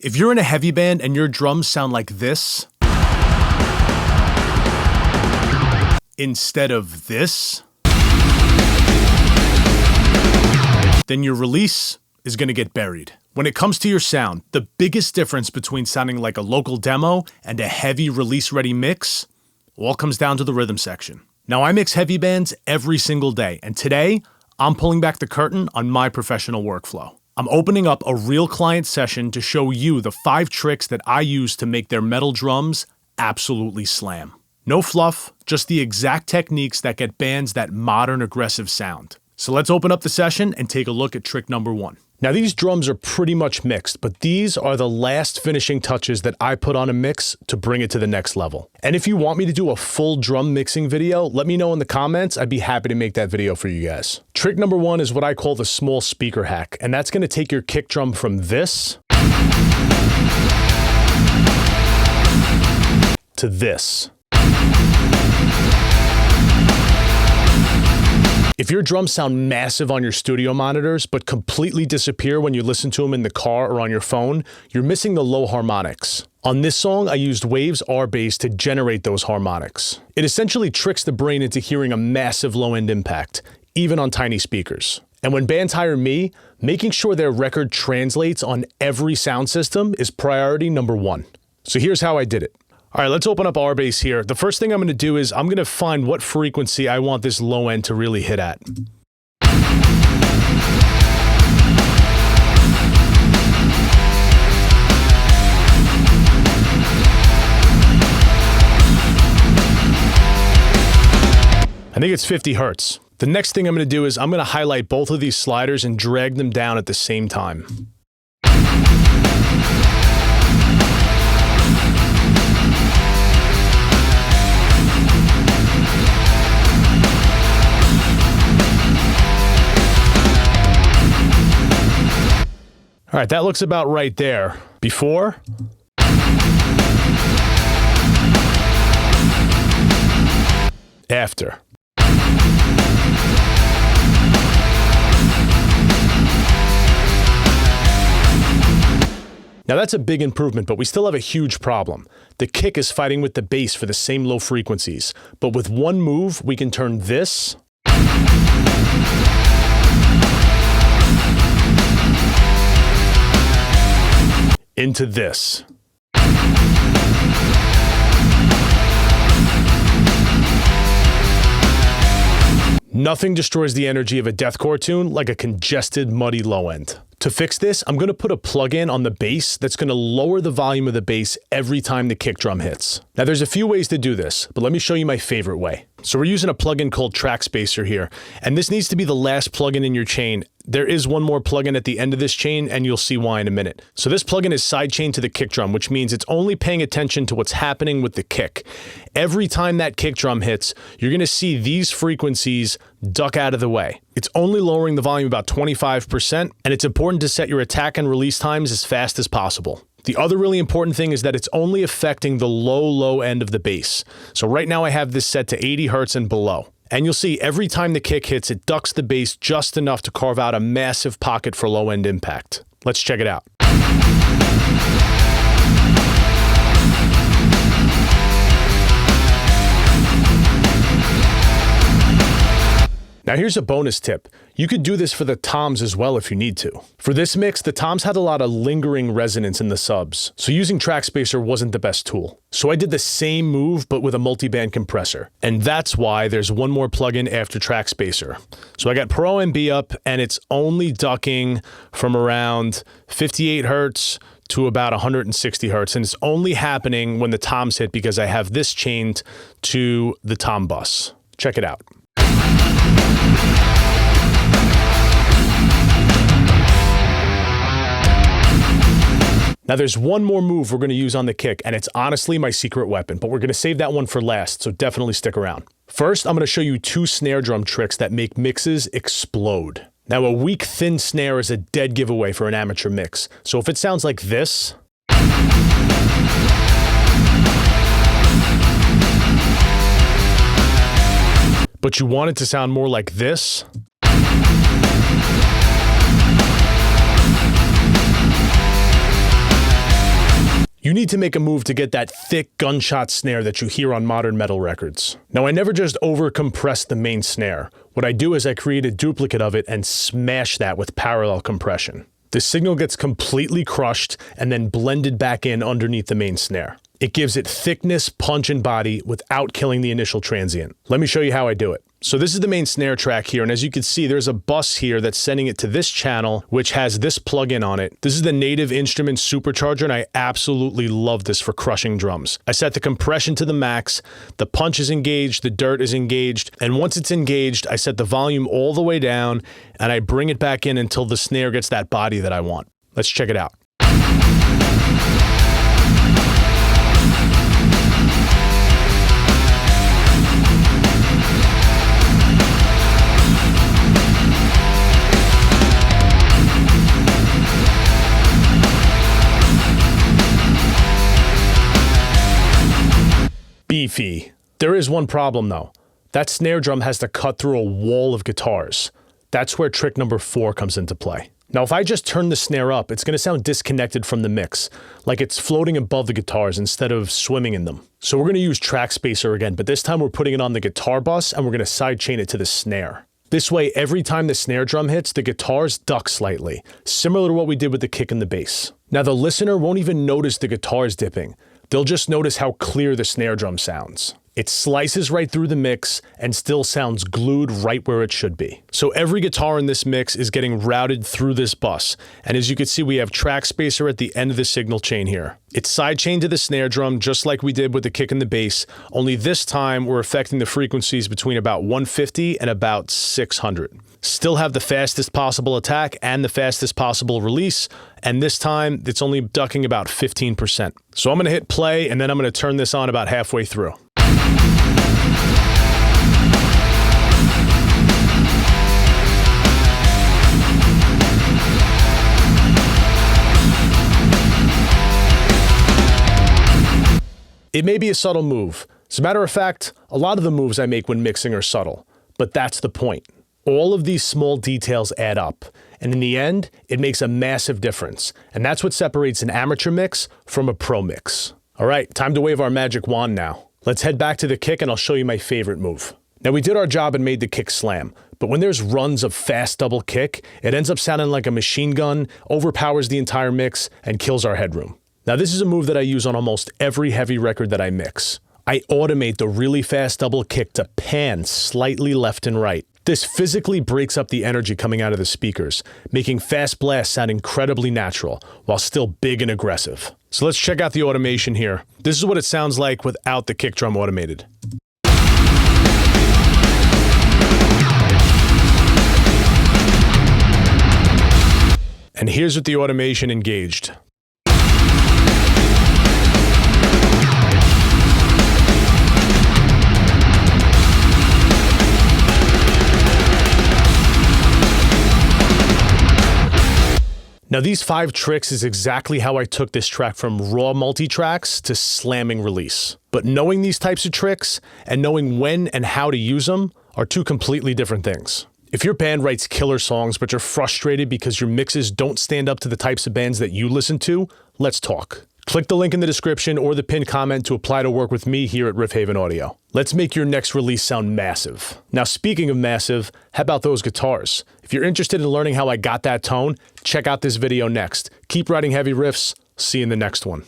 If you're in a heavy band and your drums sound like this, instead of this, then your release is going to get buried. When it comes to your sound, the biggest difference between sounding like a local demo and a heavy release-ready mix all comes down to the rhythm section. Now, I mix heavy bands every single day, and today, I'm pulling back the curtain on my professional workflow. I'm opening up a real client session to show you the 5 tricks that I use to make their metal drums absolutely slam. No fluff, just the exact techniques that get bands that modern aggressive sound. So let's open up the session and take a look at trick number 1. Now these drums are pretty much mixed, but these are the last finishing touches that I put on a mix to bring it to the next level. And if you want me to do a full drum mixing video, let me know in the comments. I'd be happy to make that video for you guys. Trick number 1 is what I call the small speaker hack, and that's gonna take your kick drum from this to this. If your drums sound massive on your studio monitors, but completely disappear when you listen to them in the car or on your phone, you're missing the low harmonics. On this song, I used Waves RBass to generate those harmonics. It essentially tricks the brain into hearing a massive low-end impact, even on tiny speakers. And when bands hire me, making sure their record translates on every sound system is priority number 1. So here's how I did it. All right, let's open up RBass here. The first thing I'm going to do is I'm going to find what frequency I want this low end to really hit at. I think it's 50 hertz. The next thing I'm going to do is I'm going to highlight both of these sliders and drag them down at the same time. All right, that looks about right there. Before. After. Now that's a big improvement, but we still have a huge problem. The kick is fighting with the bass for the same low frequencies, but with one move, we can turn this into this. Nothing destroys the energy of a deathcore tune like a congested, muddy low end. To fix this, I'm going to put a plugin on the bass that's going to lower the volume of the bass every time the kick drum hits. Now there's a few ways to do this, but let me show you my favorite way. So we're using a plugin called TrackSpacer here, and this needs to be the last plugin in your chain. There is one more plugin at the end of this chain, and you'll see why in a minute. So this plugin is sidechain to the kick drum, which means it's only paying attention to what's happening with the kick. Every time that kick drum hits, you're going to see these frequencies duck out of the way. It's only lowering the volume about 25%, and it's important to set your attack and release times as fast as possible. The other really important thing is that it's only affecting the low end of the bass. So right now I have this set to 80 hertz and below. And you'll see every time the kick hits, it ducks the bass just enough to carve out a massive pocket for low-end impact. Let's check it out. Now here's a bonus tip. You could do this for the toms as well if you need to. For this mix, the toms had a lot of lingering resonance in the subs, so using TrackSpacer wasn't the best tool. So I did the same move, but with a multi-band compressor. And that's why there's one more plugin after TrackSpacer. So I got Pro MB up, and it's only ducking from around 58 hertz to about 160 hertz, and it's only happening when the toms hit because I have this chained to the tom bus. Check it out. Now there's one more move we're going to use on the kick, and it's honestly my secret weapon, but we're going to save that one for last, so definitely stick around. First, I'm going to show you 2 snare drum tricks that make mixes explode. Now a weak, thin snare is a dead giveaway for an amateur mix, so if it sounds like this, but you want it to sound more like this, You need to make a move to get that thick gunshot snare that you hear on modern metal records. Now, I never just over-compress the main snare. What I do is I create a duplicate of it and smash that with parallel compression. The signal gets completely crushed and then blended back in underneath the main snare. It gives it thickness, punch, and body without killing the initial transient. Let me show you how I do it. So this is the main snare track here, and as you can see, there's a bus here that's sending it to this channel, which has this plugin on it. This is the Native Instruments supercharger, and I absolutely love this for crushing drums. I set the compression to the max, the punch is engaged, the dirt is engaged, and once it's engaged, I set the volume all the way down, and I bring it back in until the snare gets that body that I want. Let's check it out. Beefy. There is one problem though. That snare drum has to cut through a wall of guitars. That's where trick number 4 comes into play. Now, if I just turn the snare up, it's going to sound disconnected from the mix, like it's floating above the guitars instead of swimming in them. So we're going to use TrackSpacer again, but this time we're putting it on the guitar bus and we're going to sidechain it to the snare. This way, every time the snare drum hits, the guitars duck slightly, similar to what we did with the kick and the bass. Now, the listener won't even notice the guitars dipping. They'll just notice how clear the snare drum sounds. It slices right through the mix and still sounds glued right where it should be. So every guitar in this mix is getting routed through this bus. And as you can see, we have TrackSpacer at the end of the signal chain here. It's sidechained to the snare drum just like we did with the kick and the bass, only this time we're affecting the frequencies between about 150 and about 600. Still have the fastest possible attack and the fastest possible release, and this time it's only ducking about 15%. So I'm going to hit play and then I'm going to turn this on about halfway through. It may be a subtle move. As a matter of fact, a lot of the moves I make when mixing are subtle, but that's the point. All of these small details add up, and in the end, it makes a massive difference, and that's what separates an amateur mix from a pro mix. All right, time to wave our magic wand now. Let's head back to the kick and I'll show you my favorite move. Now, we did our job and made the kick slam, but when there's runs of fast double kick, it ends up sounding like a machine gun, overpowers the entire mix, and kills our headroom. Now, this is a move that I use on almost every heavy record that I mix. I automate the really fast double kick to pan slightly left and right. This physically breaks up the energy coming out of the speakers, making fast blasts sound incredibly natural, while still big and aggressive. So let's check out the automation here. This is what it sounds like without the kick drum automated. And here's with the automation engaged. Now, these 5 tricks is exactly how I took this track from raw multi-tracks to slamming release. But knowing these types of tricks and knowing when and how to use them are 2 completely different things. If your band writes killer songs but you're frustrated because your mixes don't stand up to the types of bands that you listen to, let's talk. Click the link in the description or the pinned comment to apply to work with me here at Riff Haven Audio. Let's make your next release sound massive. Now, speaking of massive, how about those guitars? If you're interested in learning how I got that tone, check out this video next. Keep writing heavy riffs. See you in the next one.